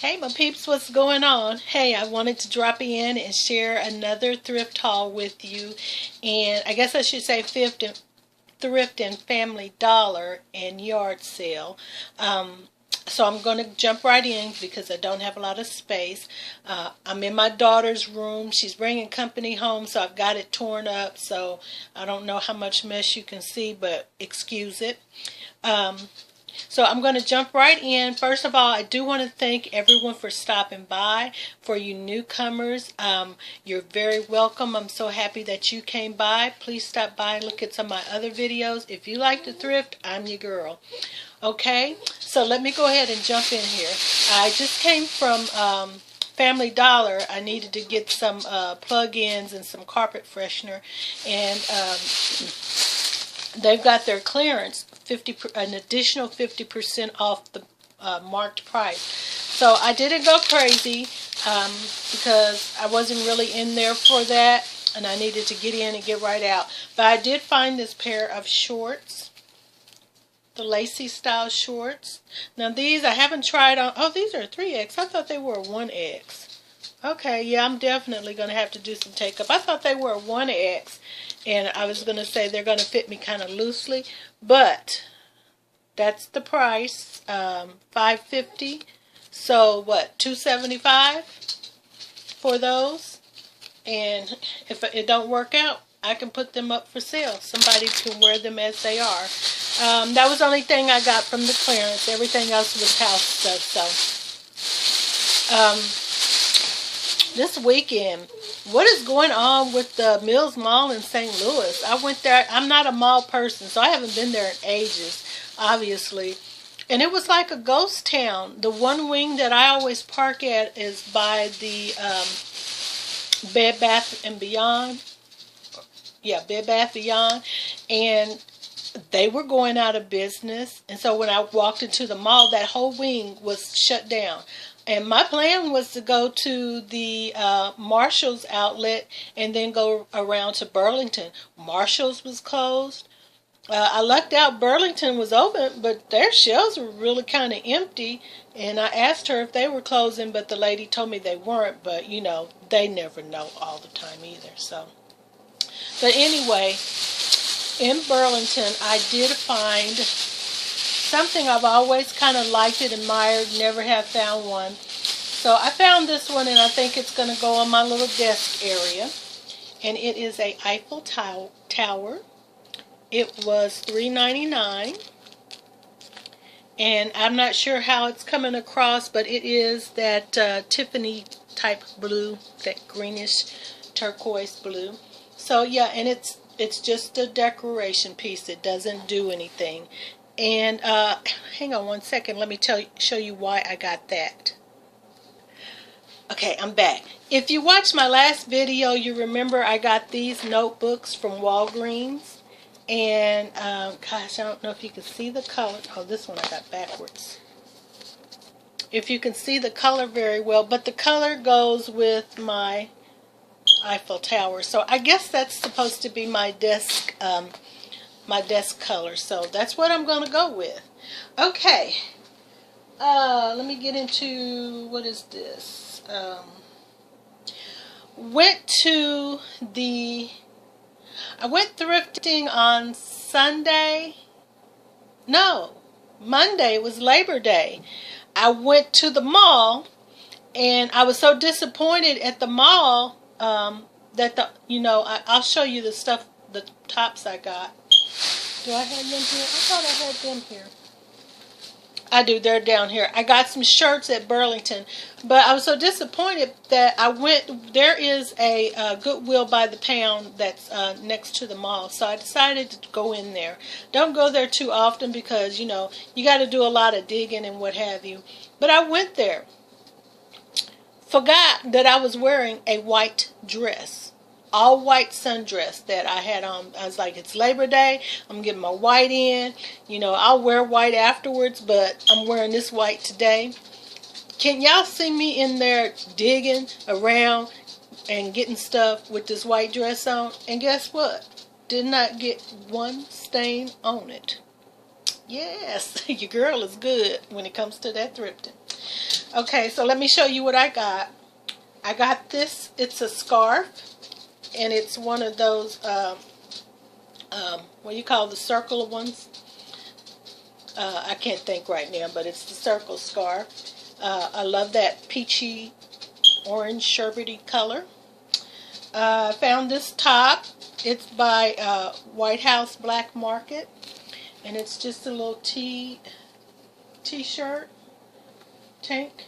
Hey my peeps, what's going on? Hey, I wanted to drop in and share another thrift haul with you. And I guess I should say thrift and family dollar and yard sale. So I'm going to jump right in because I don't have a lot of space. I'm in my daughter's room. She's bringing company home, so I've got it torn up. So I don't know how much mess you can see, but excuse it. So I'm going to jump right in. First of all, I do want to thank everyone for stopping by. For you newcomers, you're very welcome. I'm so happy that you came by. Please stop by and look at some of my other videos. If you like to thrift, I'm your girl. Okay, so let me go ahead and jump in here. I just came from Family Dollar. I needed to get some plug-ins and some carpet freshener, and they've got their clearance, an additional 50% off the marked price. So I didn't go crazy because I wasn't really in there for that, and I needed to get in and get right out. But I did find this pair of shorts, the lacy style shorts. Now these I haven't tried on. Oh, these are 3X. I thought they were 1X. Okay, yeah, I'm definitely going to have to do some take-up. I thought they were 1X. And I was going to say they're going to fit me kind of loosely, but that's the price, $5.50. So what, $2.75 for those? And if it don't work out, I can put them up for sale. Somebody can wear them as they are. That was the only thing I got from the clearance. Everything else was house stuff. So this weekend, what is going on with the Mills Mall in St. Louis? I went there. I'm not a mall person, so I haven't been there in ages, obviously. And it was like a ghost town. The one wing that I always park at is by the Bed Bath & Beyond. Yeah, Bed Bath & Beyond. And they were going out of business. And so when I walked into the mall, that whole wing was shut down. And my plan was to go to the Marshall's outlet and then go around to Burlington. Marshall's was closed. I lucked out Burlington was open, but their shelves were really kind of empty. And I asked her if they were closing, but the lady told me they weren't. But, you know, they never know all the time either. So, but anyway, in Burlington, I did find something I've always kind of liked and admired, never have found one. So I found this one, and I think it's going to go on my little desk area. And it is a Eiffel Tower. It was $3.99. And I'm not sure how it's coming across, but it is that Tiffany type blue, that greenish turquoise blue. So yeah, and it's just a decoration piece. It doesn't do anything. And hang on one second. Let me show you why I got that. Okay, I'm back. If you watched my last video, you remember I got these notebooks from Walgreens. And gosh, I don't know if you can see the color. Oh, this one I got backwards. If you can see the color very well, but the color goes with my Eiffel Tower. So I guess that's supposed to be my desk color, so that's what I'm going to go with. Okay, let me get into, what is this? I went thrifting on Sunday. No, Monday. It was Labor Day. I went to the mall, and I was so disappointed at the mall that I'll show you the stuff, the tops I got. Do I have them here? I thought I had them here. I do. They're down here. I got some shirts at Burlington, but I was so disappointed that I went. There is a Goodwill by the pound that's next to the mall, so I decided to go in there. Don't go there too often because, you know, you got to do a lot of digging and what have you. But I went there. Forgot that I was wearing a white dress. All white sundress that I had on. I was like, it's Labor Day. I'm getting my white in. You know, I'll wear white afterwards, but I'm wearing this white today. Can y'all see me in there digging around and getting stuff with this white dress on? And guess what? Did not get one stain on it. Yes, your girl is good when it comes to that thrifting. Okay, so let me show you what I got. I got this. It's a scarf, and it's one of those, what do you call the circle ones? I can't think right now, but it's the circle scarf. I love that peachy orange sherbety color. I found this top. It's by White House Black Market, and it's just a little t-shirt tank,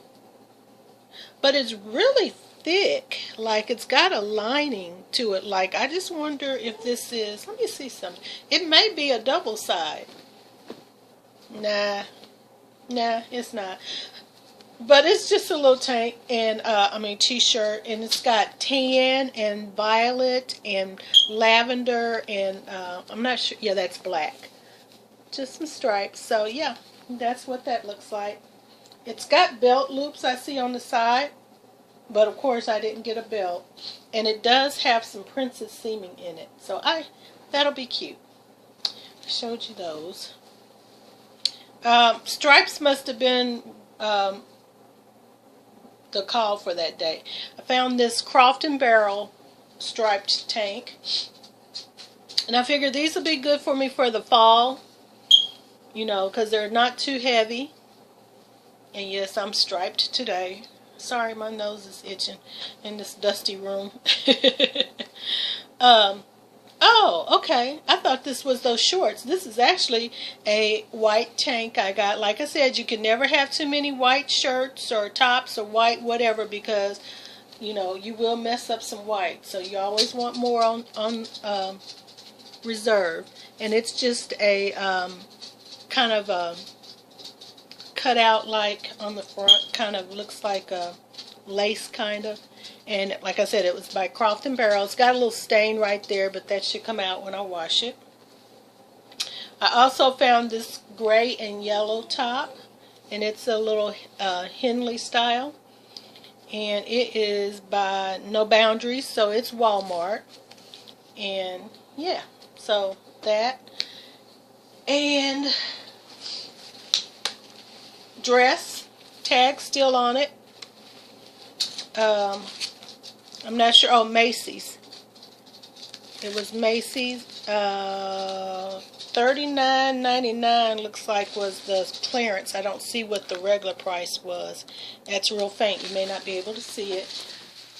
but it's really thick. Like, it's got a lining to it. Like, I just wonder if this is, let me see something. It may be a double side. Nah, it's not. But it's just a little tank and t-shirt, and it's got tan and violet and lavender and I'm not sure. Yeah, that's black. Just some stripes. So yeah, that's what that looks like. It's got belt loops I see on the side, but of course I didn't get a belt, and it does have some princess seaming in it. So that'll be cute. I showed you those. Stripes must have been the call for that day. I found this Croft & Barrel striped tank, and I figured these will be good for me for the fall, you know, because they're not too heavy. And yes, I'm striped today. Sorry, my nose is itching in this dusty room. Oh, okay. I thought this was those shorts. This is actually a white tank I got. Like I said, you can never have too many white shirts or tops or white whatever, because, you know, you will mess up some white. So you always want more on reserve. And it's just a kind of a cut out, like on the front, kind of looks like a lace kind of. And like I said, it was by Croft & Barrel. It's got a little stain right there, but that should come out when I wash it. I also found this gray and yellow top, and it's a little Henley style. And it is by No Boundaries, so it's Walmart. And yeah, so that. And dress, tag still on it. I'm not sure. Oh, Macy's. It was Macy's. $39.99 looks like was the clearance. I don't see what the regular price was. That's real faint. You may not be able to see it.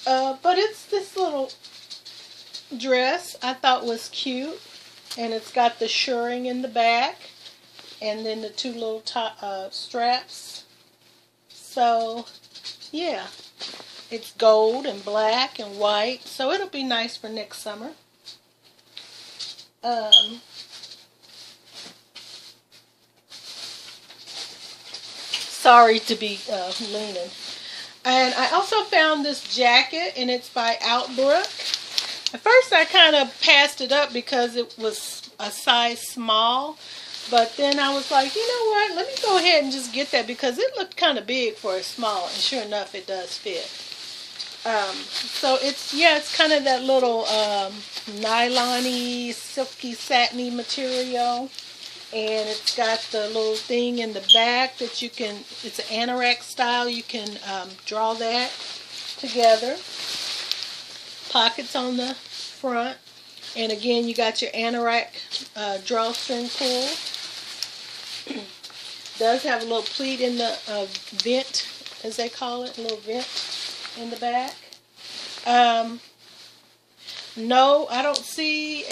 But it's this little dress I thought was cute. And it's got the shirring in the back. And then the two little straps. So, yeah. It's gold and black and white, so it'll be nice for next summer. Sorry to be leaning. And I also found this jacket, and it's by Outbrook. At first I kind of passed it up because it was a size small. But then I was like, you know what, let me go ahead and just get that, because it looked kind of big for a small, and sure enough it does fit. So it's kind of that little nylon-y, silky, satiny material. And it's got the little thing in the back that you can, it's an anorak style, you can draw that together. Pockets on the front. And again, you got your anorak drawstring pull. Does have a little pleat in the vent, as they call it, a little vent in the back. No, I don't see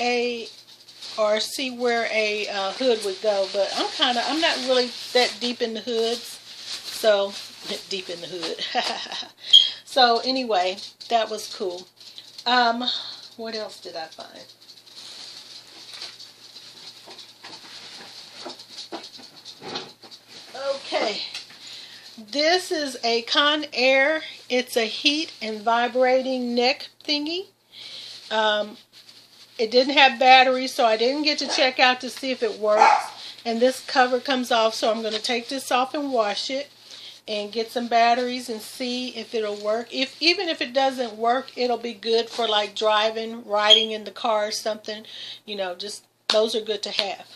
where a hood would go, but I'm not really that deep in the hoods, so deep in the hood. So anyway, that was cool. What else did I find? Okay, this is a Conair. It's a heat and vibrating neck thingy. It didn't have batteries, so I didn't get to check out to see if it works. And this cover comes off, so I'm going to take this off and wash it and get some batteries and see if it'll work. Even if it doesn't work, it'll be good for like driving, riding in the car or something. You know, just those are good to have.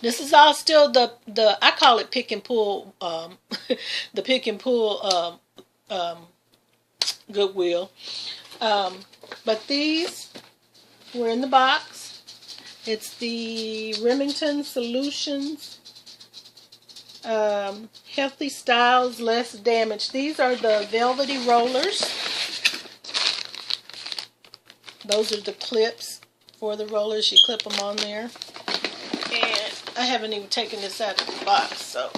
This is all still the I call it pick and pull, the pick and pull Goodwill. But these were in the box. It's the Remington Solutions Healthy Styles, Less Damage. These are the velvety rollers. Those are the clips for the rollers. You clip them on there. And I haven't even taken this out of the box, so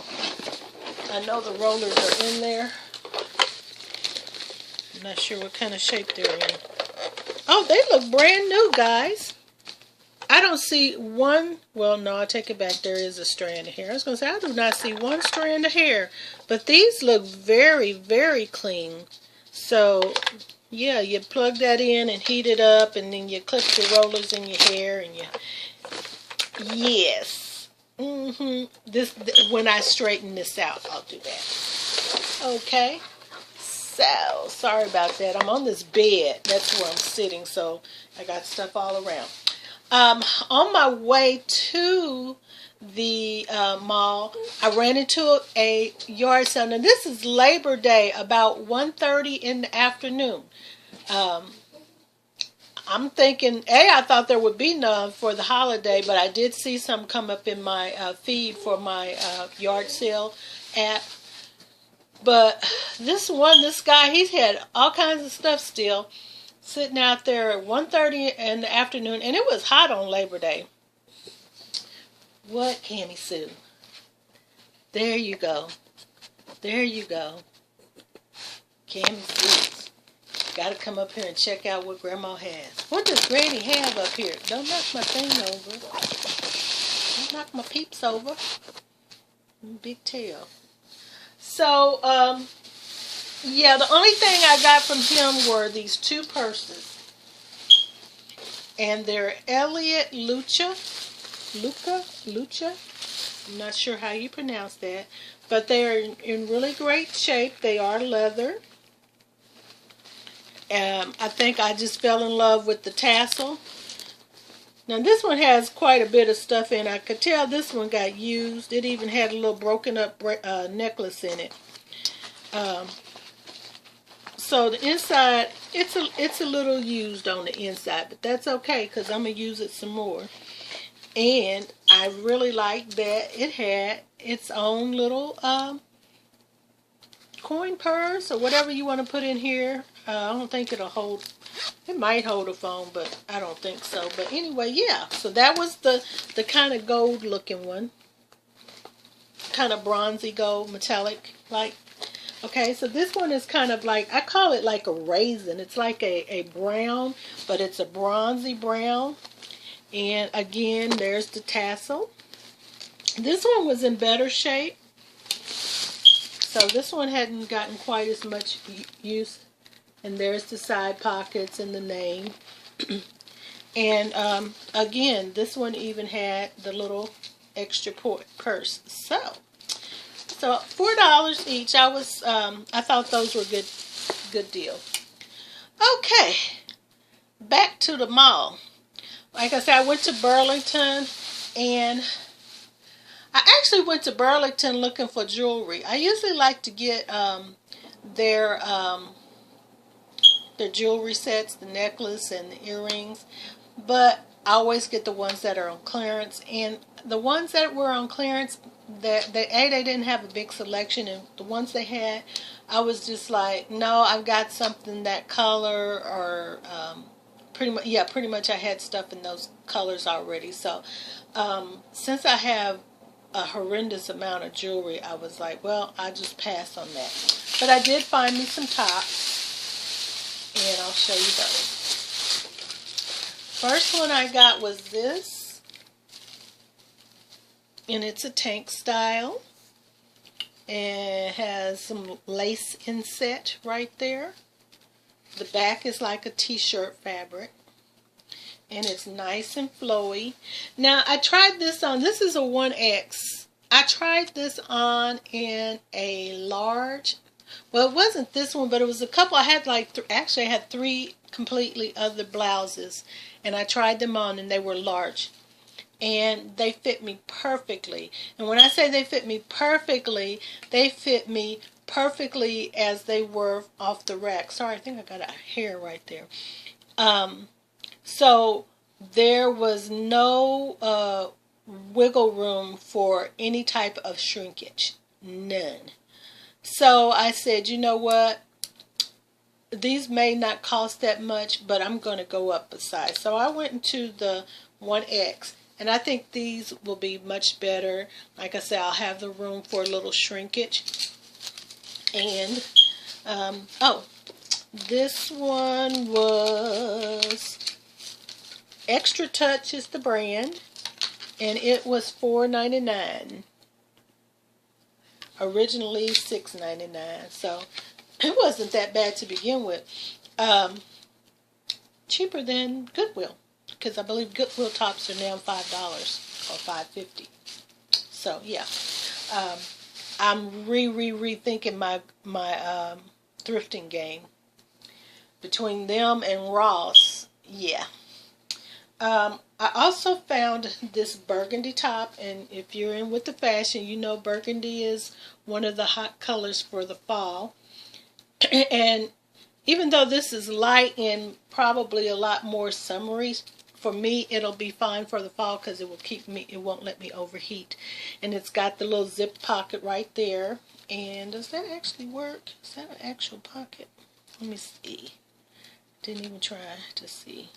I know the rollers are in there. I'm not sure what kind of shape they're in. Oh, they look brand new, guys. I don't see one. Well, no, I take it back. There is a strand of hair. I was going to say, I do not see one strand of hair. But these look very, very clean. So, yeah, you plug that in and heat it up. And then you clip the rollers in your hair. And you... Yes. When I straighten this out, I'll do that. Okay. So, sorry about that. I'm on this bed. That's where I'm sitting. So, I got stuff all around. On my way to the mall, I ran into a yard sale. And this is Labor Day, about 1:30 in the afternoon. I'm thinking, I thought there would be none for the holiday, but I did see some come up in my feed for my yard sale app. But this guy, he's had all kinds of stuff still. Sitting out there at 1:30 in the afternoon, and it was hot on Labor Day. What, Cammie Sue? There you go. There you go. Cammie Sue. Got to come up here and check out what Grandma has. What does Granny have up here? Don't knock my thing over. Don't knock my peeps over. Big tail. So, yeah, the only thing I got from him were these two purses. And they're Elliot Lucha. I'm not sure how you pronounce that. But they're in really great shape. They are leather. I think I just fell in love with the tassel. Now this one has quite a bit of stuff in it. I could tell this one got used. It even had a little broken up necklace in it. So the inside, it's a little used on the inside, but that's okay because I'm going to use it some more. And I really like that it had its own little coin purse or whatever you want to put in here. I don't think it'll hold, it might hold a phone, but I don't think so. But anyway, yeah, so that was the kind of gold looking one. Kind of bronzy gold, metallic like. Okay, so this one is kind of like, I call it like a raisin. It's like a brown, but it's a bronzy brown. And again, there's the tassel. This one was in better shape. So this one hadn't gotten quite as much use. And there's the side pockets and the name. And again, this one even had the little extra purse. So $4 each. I thought those were good deal. Okay, back to the mall. Like I said, I went to Burlington, and I actually went to Burlington looking for jewelry. I usually like to get their jewelry sets, the necklace and the earrings, but I always get the ones that are on clearance. And the ones that were on clearance, they didn't have a big selection, and the ones they had, I was just like, no, I've got something that color, or pretty much I had stuff in those colors already. So since I have a horrendous amount of jewelry, I was like, well, I'll just pass on that. But I did find me some tops, and I'll show you those. First one I got was this, and it's a tank style. And it has some lace inset right there. The back is like a t-shirt fabric, and it's nice and flowy. Now I tried this on, this is a 1X. I tried this on in a large. Well, it wasn't this one, but it was a couple. I had like, actually I had 3 completely other blouses, and I tried them on, and they were large. and they fit me perfectly. And when I say they fit me perfectly, they fit me perfectly as they were off the rack. Sorry, I think I got a hair right there. So there was no wiggle room for any type of shrinkage. None. So I said, you know what? These may not cost that much, but I'm going to go up a size. So I went into the 1X, and I think these will be much better. Like I said, I'll have the room for a little shrinkage. And, oh, this one was Extra Touch is the brand, and it was $4.99. Originally $6.99, so it wasn't that bad to begin with. Cheaper than Goodwill, because I believe Goodwill tops are now $5 or $5.50. So yeah, I'm rethinking my thrifting game. Between them and Ross, yeah. I also found this burgundy top, and if you're in with the fashion, you know burgundy is one of the hot colors for the fall. And even though this is light and probably a lot more summery, for me it'll be fine for the fall because it will it won't let me overheat. And it's got the little zip pocket right there. And does that actually work? Is that an actual pocket? Let me see. Didn't even try to see.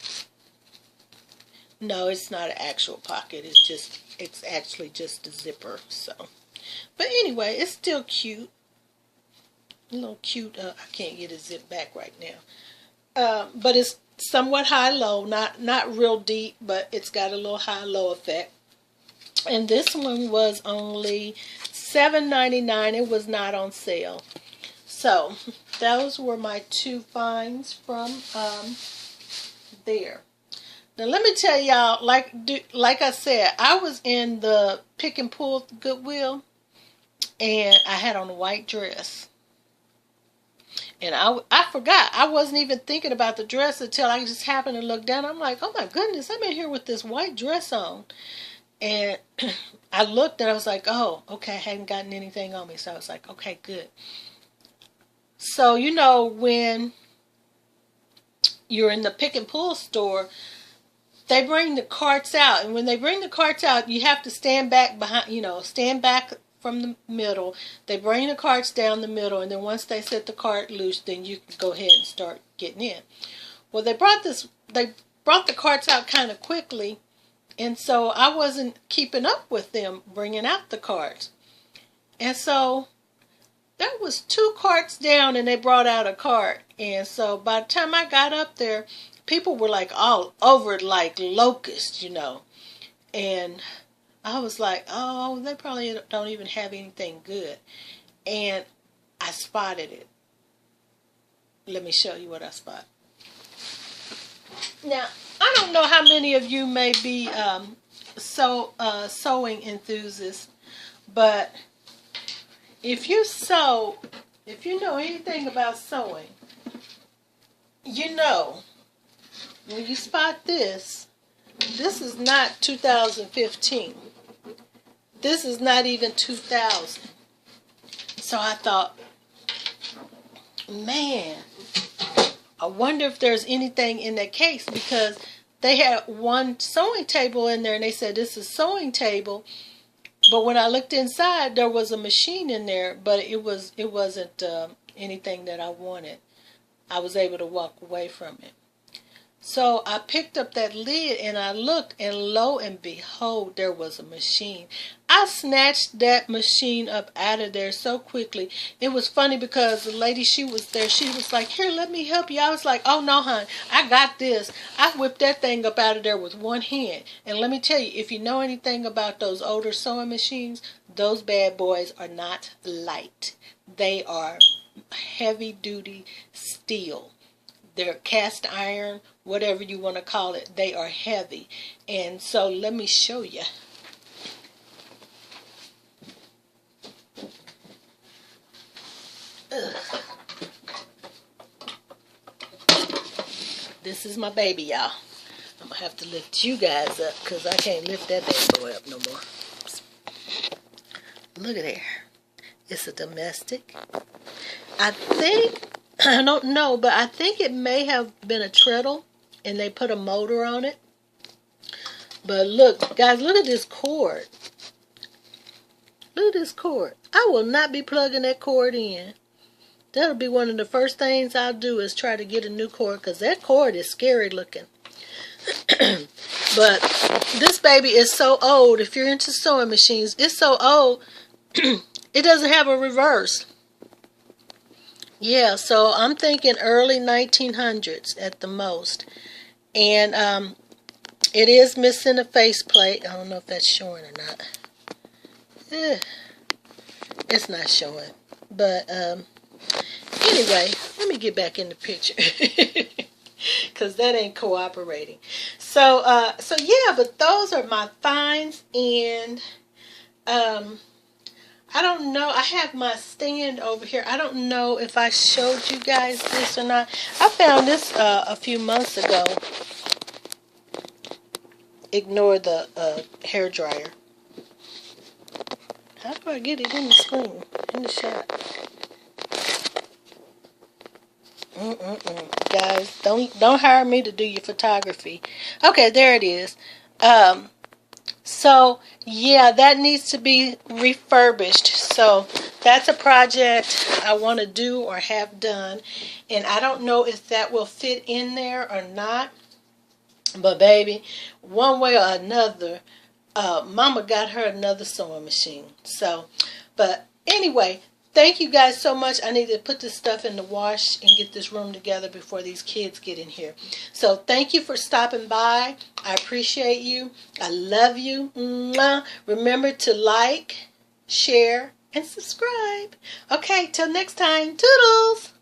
No, it's not an actual pocket. It's actually just a zipper. So, but anyway, it's still cute. A little cute. I can't get a zip back right now. But it's somewhat high-low, not real deep, but it's got a little high-low effect. And this one was only $7.99. It was not on sale. So those were my two finds from there. Now let me tell y'all, like I said, I was in the pick and pull Goodwill, and I had on a white dress. And I forgot. I wasn't even thinking about the dress until I just happened to look down. I'm like, oh my goodness, I'm in here with this white dress on. And I looked and I was like, oh, okay, I hadn't gotten anything on me. So I was like, okay, good. So, you know, when you're in the pick and pull store, they bring the carts out. And when they bring the carts out, you have to stand back behind, stand back from the middle. They bring the carts down the middle, and then once they set the cart loose, then you can go ahead and start getting in. Well, they brought the carts out kind of quickly, and so I wasn't keeping up with them bringing out the carts. And so there was 2 carts down, and they brought out a cart. And so by the time I got up there, people were like all over it like locusts, and I was like, oh, they probably don't even have anything good. And I spotted it. Let me show you what I spot. Now, I don't know how many of you may be sewing enthusiasts, but if you know anything about sewing, when you spot this is not 2015. This is not even 2000. So I thought, man, I wonder if there's anything in that case, because they had one sewing table in there and they said this is sewing table. But when I looked inside, there was a machine in there, but it wasn't anything that I wanted. I was able to walk away from it. So I picked up that lid and I looked, and lo and behold, there was a machine. I snatched that machine up out of there so quickly. It was funny because the lady, she was there. She was like, here, let me help you. I was like, oh no, hon, I got this. I whipped that thing up out of there with one hand. And let me tell you, if you know anything about those older sewing machines, those bad boys are not light. They are heavy duty steel. They're cast iron, whatever you want to call it. They are heavy. And so let me show you. Ugh. This is my baby, y'all. I'm going to have to lift you guys up because I can't lift that bad boy up no more. Look at there. It's a domestic. I think, I don't know, but I think it may have been a treadle and they put a motor on it. But look, guys, look at this cord. Look at this cord. I will not be plugging that cord in. That'll be one of the first things I'll do is try to get a new cord because that cord is scary looking. But this baby is so old. If you're into sewing machines, it's so old. It doesn't have a reverse. Yeah, so I'm thinking early 1900s at the most. And it is missing a faceplate. I don't know if that's showing or not. It's not showing. But anyway, let me get back in the picture. Because that ain't cooperating. So yeah, but those are my finds. And I don't know. I have my stand over here. I don't know if I showed you guys this or not. I found this a few months ago. Ignore the hair dryer. How do I get it in the screen, in the shot? Guys, don't hire me to do your photography. Okay, there it is. So yeah, that needs to be refurbished. So that's a project I want to do or have done, and I don't know if that will fit in there or not. But baby, one way or another, Mama got her another sewing machine. So, but anyway, thank you guys so much. I need to put this stuff in the wash and get this room together before these kids get in here. So thank you for stopping by. I appreciate you. I love you. Mwah. Remember to like, share, and subscribe. Okay, till next time. Toodles!